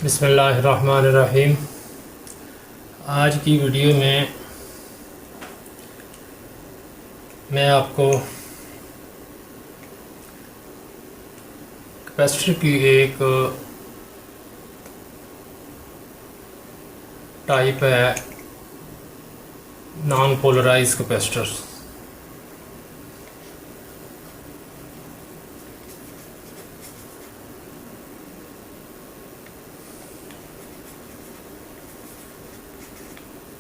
बिस्मिल्लाहिर्रहमानिर्रहीम। आज की वीडियो में मैं आपको कैपेसिटर की एक टाइप है non polarise capacitor.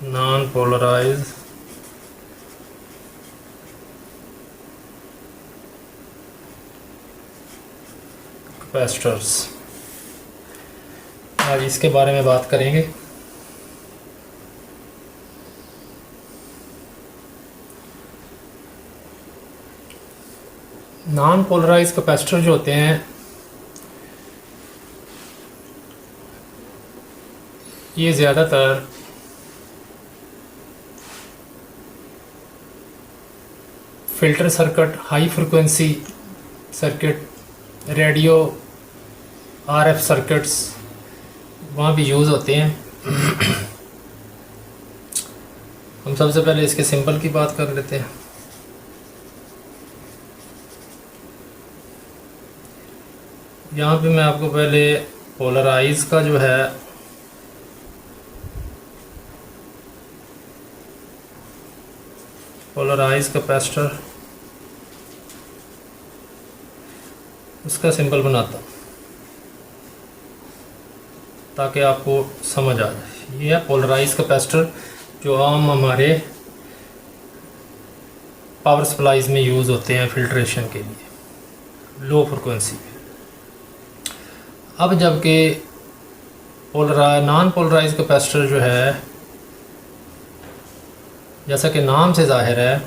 Non polarise capacitors, आज इसके बारे में बात करेंगे। नॉन पोलराइज कैपेसिटर जो होते हैं ये ज़्यादातर filter circuit, high frequency circuit, radio RF circuits वहाँ भी यूज़ होते हैं। हम सबसे पहले इसके सिंबल की बात कर लेते हैं। यहाँ पे मैं आपको पहले पोलराइज का जो है पोलराइज कैपेसिटर उसका सिंबल बनाता हूँ ताकि आपको समझ आ जाए। ये है पोलराइज कैपेसिटर जो आम हमारे पावर सप्लाईज में यूज़ होते हैं फिल्ट्रेशन के लिए लो फ्रिक्वेंसी पे। अब जबकि नॉन पोलराइज कैपेसिटर जो है, जैसा कि नाम से जाहिर है,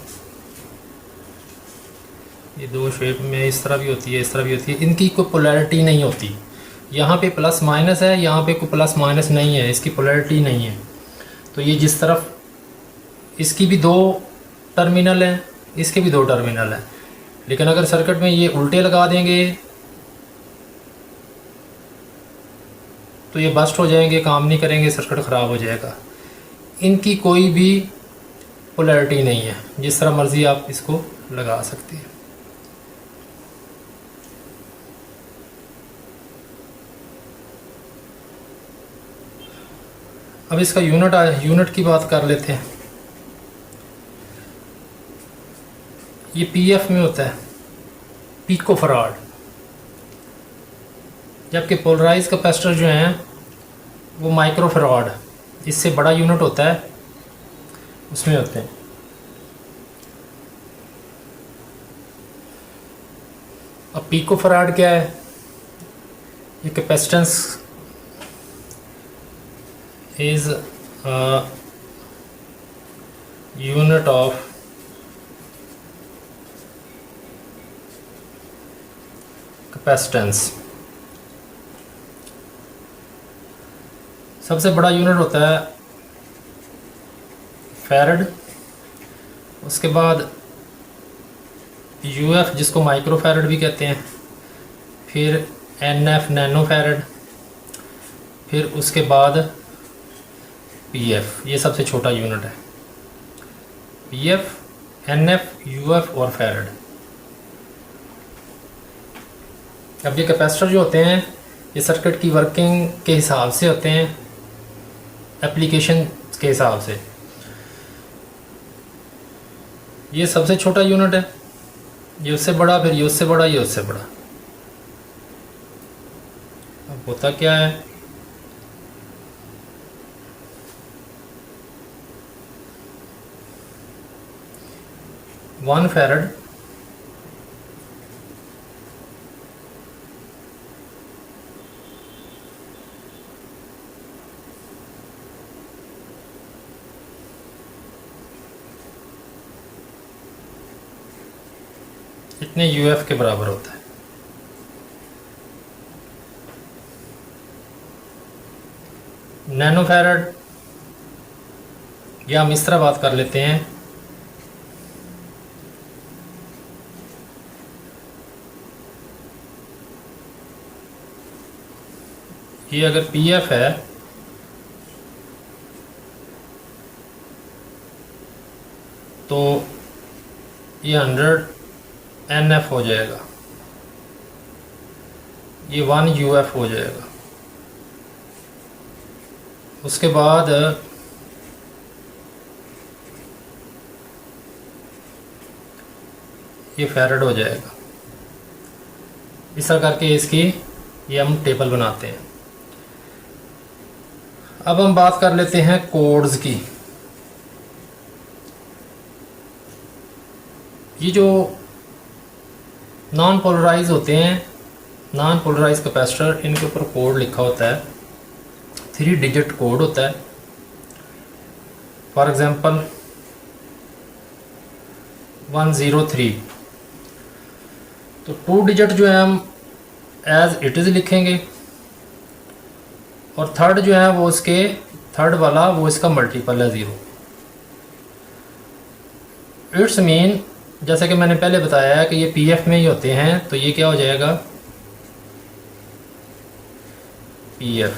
ये दो शेप में इस तरह भी होती है, इस तरह भी होती है। इनकी कोई पोलैरिटी नहीं होती। यहाँ पे प्लस माइनस है, यहाँ पे कोई प्लस माइनस नहीं है, इसकी पोलैरिटी नहीं है। तो ये जिस तरफ इसकी भी दो टर्मिनल हैं, इसके भी दो टर्मिनल हैं, लेकिन अगर सर्किट में ये उल्टे लगा देंगे तो ये बस्ट हो जाएंगे, काम नहीं करेंगे, सर्किट ख़राब हो जाएगा। इनकी कोई भी पोलैरिटी नहीं है, जिस तरह मर्ज़ी आप इसको लगा सकते हैं। अब इसका यूनिट की बात कर लेते हैं। ये पीएफ में होता है, पिको फराड, जबकि पोलराइज कैपेसिटर जो हैं वो माइक्रो फराड, इससे बड़ा यूनिट होता है, उसमें होते हैं। अब पिको फराड क्या है? ये capacitance is unit of capacitance. सबसे बड़ा यूनिट होता है फैरड, उसके बाद यूएफ जिसको माइक्रो फैरड भी कहते हैं, फिर एनएफ नैनो फैरड, फिर उसके बाद पीएफ, ये सबसे छोटा यूनिट है। पीएफ, एनएफ, यूएफ और फैरड। अब ये कैपेसिटर जो होते हैं ये सर्किट की वर्किंग के हिसाब से होते हैं, एप्लीकेशन के हिसाब से। ये सबसे छोटा यूनिट है, ये उससे बड़ा, फिर ये उससे बड़ा, ये उससे बड़ा। अब होता क्या है, वन फैरड इतने यूएफ के बराबर होता है। नैनो फैरड, या हम इस तरह बात कर लेते हैं, ये अगर पीएफ है तो ये 100 एनएफ हो जाएगा, ये 1 यूएफ हो जाएगा। उसके बाद ये फैरड हो जाएगा। इस तरह करके इसकी ये हम टेबल बनाते हैं। अब हम बात कर लेते हैं कोड्स की। ये जो नॉन पोलराइज होते हैं, नॉन पोलराइज कैपेसिटर, इनके ऊपर कोड लिखा होता है, 3 डिजिट कोड होता है। फॉर एग्जांपल 103, तो 2 डिजिट जो है हम एज इट इज़ लिखेंगे, और थर्ड जो है वो उसके थर्ड वाला वो इसका मल्टीपल है 0। इट्स मीन, जैसे कि मैंने पहले बताया है कि ये पीएफ में ही होते हैं, तो ये क्या हो जाएगा पीएफ।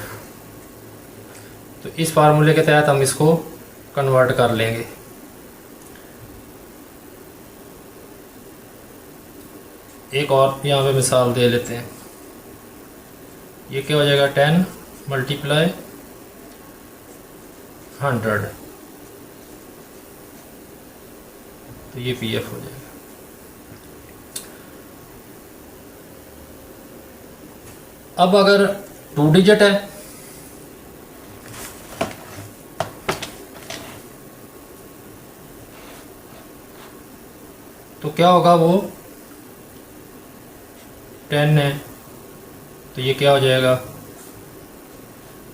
तो इस फार्मूले के तहत हम इसको कन्वर्ट कर लेंगे। एक और यहाँ पे मिसाल दे लेते हैं। ये क्या हो जाएगा 10 मल्टीप्लाई 100, तो ये पीएफ हो जाएगा। अब अगर 2 डिजिट है तो क्या होगा, वो 10 है तो ये क्या हो जाएगा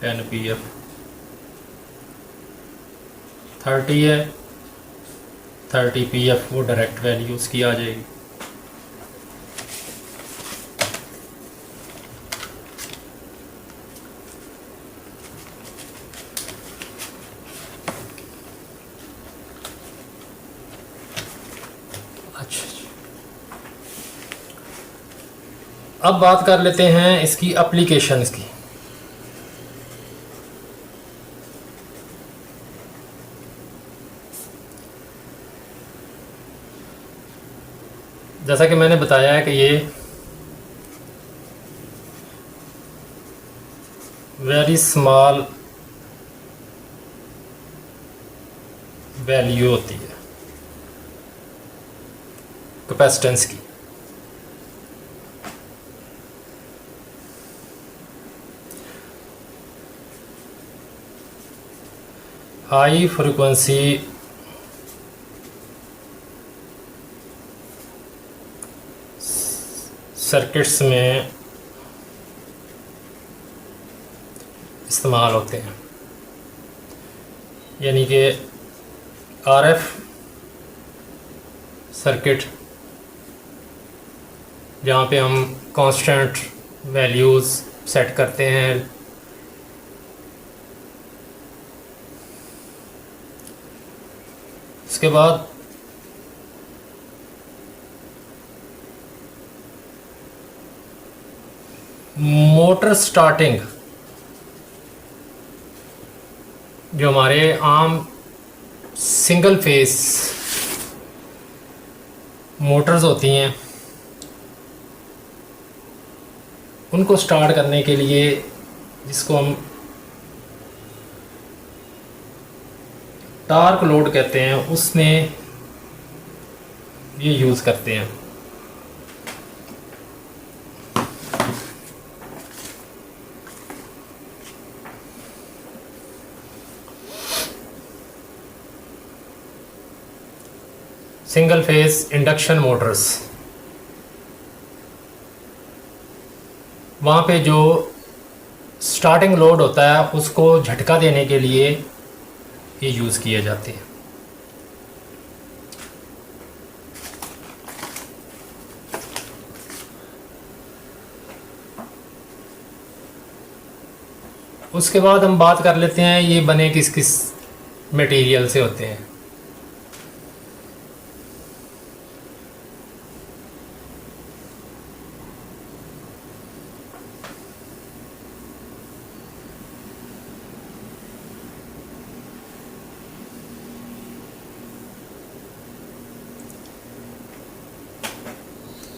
10 पीएफ। 30 है 30 पीएफ, वो डायरेक्ट वैल्यू उसकी आ जाएगी। अच्छा, अब बात कर लेते हैं इसकी एप्लीकेशंस की। जैसा कि मैंने बताया है कि ये वेरी स्मॉल वैल्यू होती है कैपेसिटेंस की। हाई फ्रीक्वेंसी सर्किट्स में इस्तेमाल होते हैं, यानी कि आरएफ सर्किट जहाँ पे हम कांस्टेंट वैल्यूज़ सेट करते हैं। उसके बाद मोटर स्टार्टिंग, जो हमारे आम सिंगल फेस मोटर्स होती हैं, उनको स्टार्ट करने के लिए, जिसको हम टार्क लोड कहते हैं, उसमें ये यूज़ करते हैं। सिंगल फेस इंडक्शन मोटर्स, वहाँ पे जो स्टार्टिंग लोड होता है उसको झटका देने के लिए ये यूज़ किए जाते हैं। उसके बाद हम बात कर लेते हैं ये बने किस किस मटेरियल से होते हैं।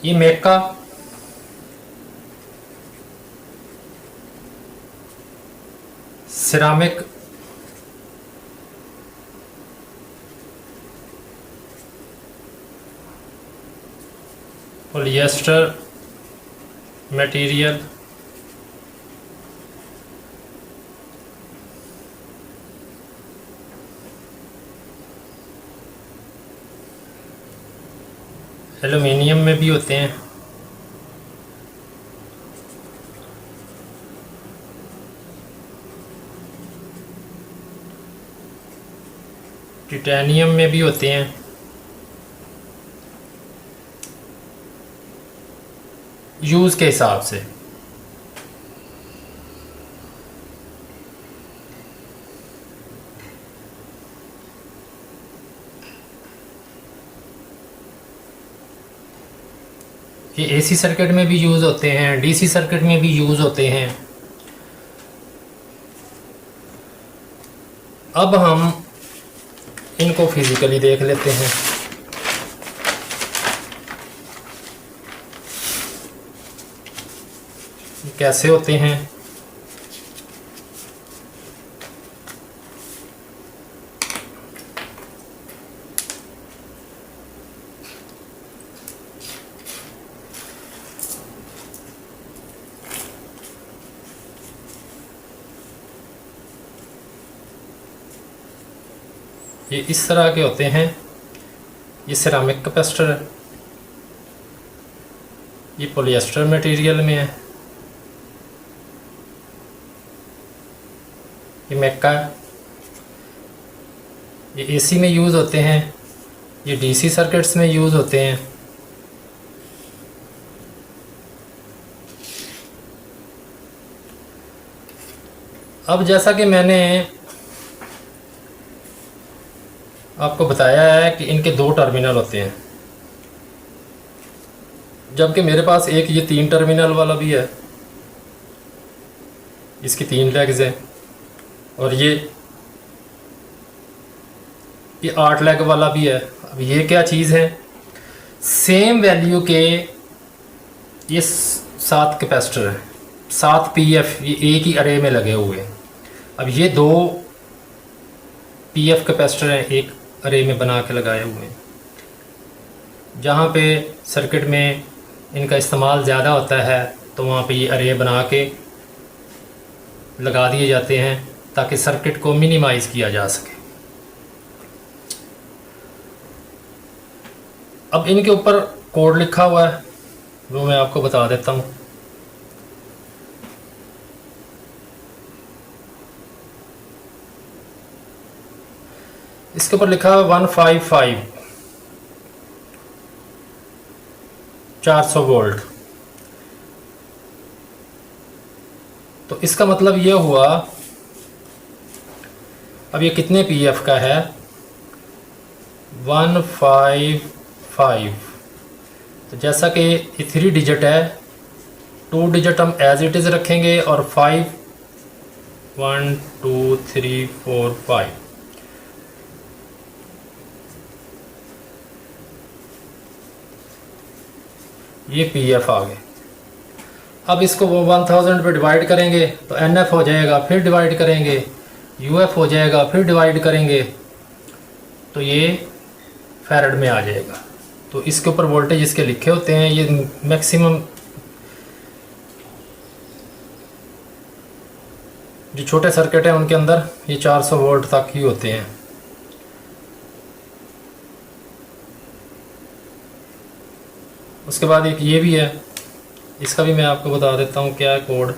ये मेका सिरामिक पॉलिएस्टर मटेरियल, एल्युमिनियम में भी होते हैं, टाइटेनियम में भी होते हैं, यूज़ के हिसाब से। ये एसी सर्किट में भी यूज़ होते हैं, डीसी सर्किट में भी यूज़ होते हैं। अब हम इनको फिज़िकली देख लेते हैं। कैसे होते हैं। ये इस तरह के होते हैं। ये सिरामिक कैपेसिटर है, ये पॉलिएस्टर मटेरियल में है, ये मेका है, ये एसी में यूज़ होते हैं, ये डीसी सर्किट्स में यूज़ होते हैं। अब जैसा कि मैंने आपको बताया है कि इनके 2 टर्मिनल होते हैं, जबकि मेरे पास एक ये 3 टर्मिनल वाला भी है, इसकी 3 लेग्स हैं, और ये 8 लेग वाला भी है। अब ये क्या चीज़ है, सेम वैल्यू के ये 7 कैपेसिटर हैं, 7 पीएफ, ये एक ही अरे में लगे हुए हैं। अब ये 2 पीएफ कैपेसिटर हैं, एक अरे में बना के लगाए हुए हैं। जहाँ पे सर्किट में इनका इस्तेमाल ज़्यादा होता है तो वहाँ पे ये अरे बना के लगा दिए जाते हैं ताकि सर्किट को मिनिमाइज़ किया जा सके। अब इनके ऊपर कोड लिखा हुआ है, वो मैं आपको बता देता हूँ। इसके ऊपर लिखा है 155 400 वोल्ट। तो इसका मतलब ये हुआ, अब ये कितने पीएफ का है, 155। तो जैसा कि ये 3 डिजिट है, 2 डिजिट हम एज इट इज़ रखेंगे और 5 1 2 3 4 5। ये पीएफ आ गए। अब इसको वो 1000 पे डिवाइड करेंगे तो एनएफ हो जाएगा, फिर डिवाइड करेंगे, यूएफ हो जाएगा, फिर डिवाइड करेंगे तो ये फैरड में आ जाएगा। तो इसके ऊपर वोल्टेज इसके लिखे होते हैं। ये मैक्सिमम जो छोटे सर्किट हैं उनके अंदर ये 400 वोल्ट तक ही होते हैं। उसके बाद एक ये भी है, इसका भी मैं आपको बता देता हूँ क्या है कोड।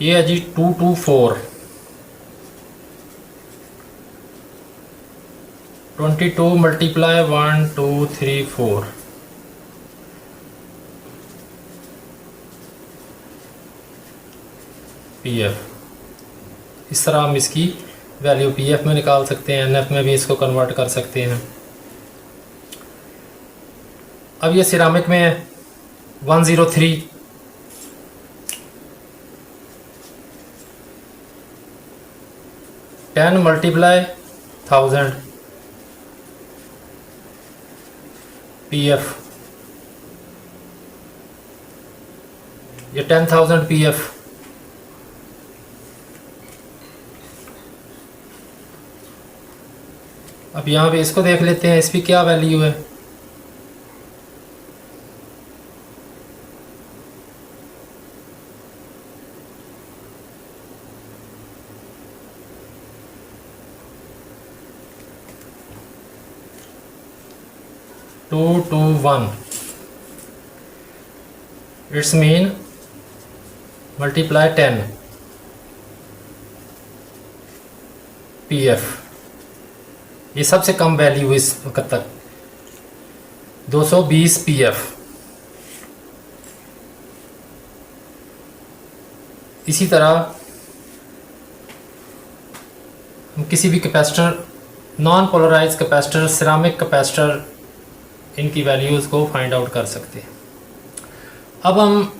ये है जी 224 22 मल्टीप्लाई 1 2 3 4। पीएफ इस तरह हम इसकी वैल्यू पीएफ में निकाल सकते हैं, एनएफ में भी इसको कन्वर्ट कर सकते हैं। अब ये सिरामिक में है 103 10 मल्टीप्लाई 1000 PF, ये 10,000 PF। अब यहाँ पे इसको देख लेते हैं, इसकी क्या वैल्यू है। Two two one, it's mean multiply 10 PF। ये सबसे कम वैल्यू इस वक्त तक 220 PF। इसी तरह हम किसी भी capacitor, non polarise capacitor, ceramic capacitor, इनकी वैल्यूज़ को फाइंड आउट कर सकते हैं। अब हम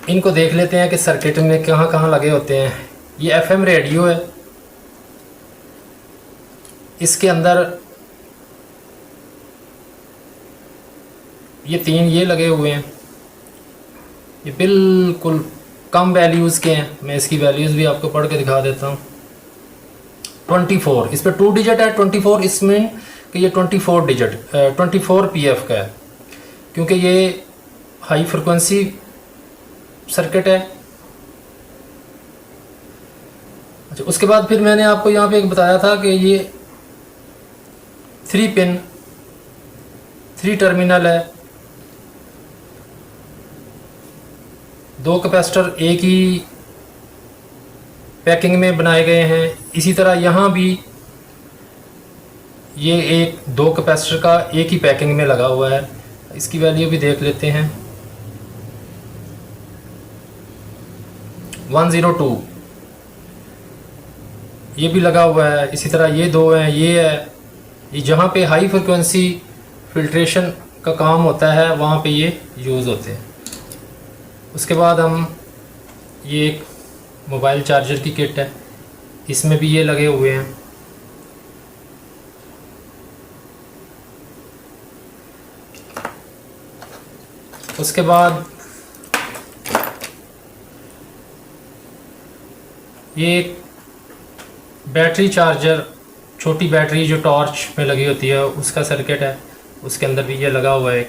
इनको देख लेते हैं कि सर्किट में कहाँ कहाँ लगे होते हैं। ये FM रेडियो है, इसके अंदर ये 3 ये लगे हुए हैं। ये बिल्कुल कम वैल्यूज़ के हैं, मैं इसकी वैल्यूज़ भी आपको पढ़ के दिखा देता हूँ। 24, इस पर 2 डिजिट है। 24 इसमें कि ये 24 डिजिट 24 PF का है, क्योंकि ये हाई फ्रिक्वेंसी सर्किट है। अच्छा, उसके बाद फिर मैंने आपको यहाँ पे एक बताया था कि ये 3 पिन 3 टर्मिनल है, 2 कैपेसिटर एक ही पैकिंग में बनाए गए हैं। इसी तरह यहाँ भी ये 2 कैपेसिटर का एक ही पैकिंग में लगा हुआ है। इसकी वैल्यू भी देख लेते हैं। 102 ये भी लगा हुआ है। इसी तरह ये 2 हैं, ये है। ये जहाँ पे हाई फ्रिक्वेंसी फिल्ट्रेशन का काम होता है वहाँ पे ये यूज़ होते हैं। उसके बाद हम ये एक मोबाइल चार्जर की किट है, इसमें भी ये लगे हुए हैं। उसके बाद ये एक बैटरी चार्जर, छोटी बैटरी जो टॉर्च में लगी होती है, उसका सर्किट है। उसके अंदर भी ये लगा हुआ है,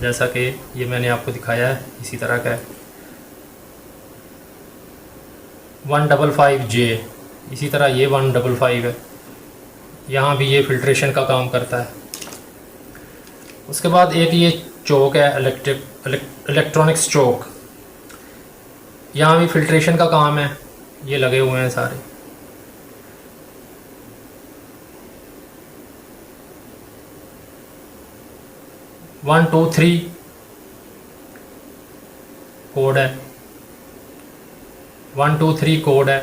जैसा कि ये मैंने आपको दिखाया है, इसी तरह का है। 155J, इसी तरह ये 155 है। यहाँ भी ये फिल्ट्रेशन का काम करता है। उसके बाद एक ये चोक है, इलेक्ट्रॉनिक्स चोक, यहाँ भी फिल्ट्रेशन का काम है। ये लगे हुए हैं सारे। वन टू थ्री कोड है, 123 कोड है।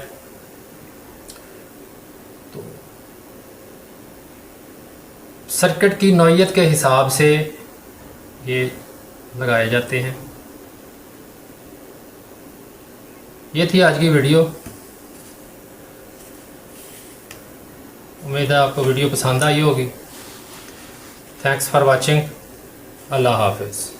तो सर्किट की नौइयत के हिसाब से ये लगाए जाते हैं। ये थी आज की वीडियो। उम्मीद है आपको वीडियो पसंद आई होगी। Thanks for watching. अल्लाह हाफिज़।